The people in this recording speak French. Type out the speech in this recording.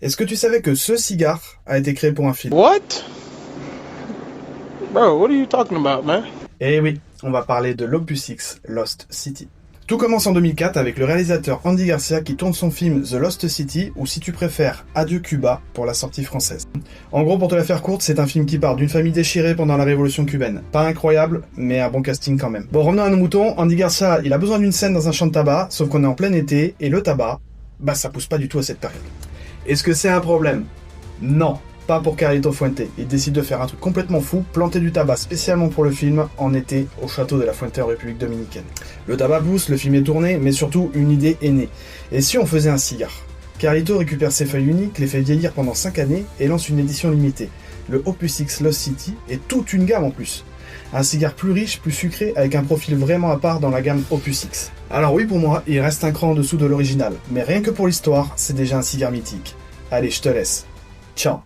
Est-ce que tu savais que ce cigare a été créé pour un film? What? Bro, what are you talking about, man? Eh oui, on va parler de l'Opus X, Lost City. Tout commence en 2004 avec le réalisateur Andy Garcia qui tourne son film The Lost City, ou si tu préfères, Adieu Cuba, pour la sortie française. En gros, pour te la faire courte, c'est un film qui part d'une famille déchirée pendant la révolution cubaine. Pas incroyable, mais un bon casting quand même. Bon, revenons à nos moutons, Andy Garcia, il a besoin d'une scène dans un champ de tabac, sauf qu'on est en plein été, et le tabac, bah ça pousse pas du tout à cette période. Est-ce que c'est un problème? Non. Pas pour Carlito Fuente. Il décide de faire un truc complètement fou, planter du tabac spécialement pour le film en été au château de la Fuente en République Dominicaine. Le tabac pousse, le film est tourné, mais surtout une idée est née. Et si on faisait un cigare? Carlito récupère ses feuilles uniques, les fait vieillir pendant 5 années et lance une édition limitée. Le Opus X Lost City et toute une gamme en plus. Un cigare plus riche, plus sucré, avec un profil vraiment à part dans la gamme Opus X. Alors oui, pour moi, il reste un cran en dessous de l'original, mais rien que pour l'histoire, c'est déjà un cigare mythique. Allez, je te laisse. Ciao.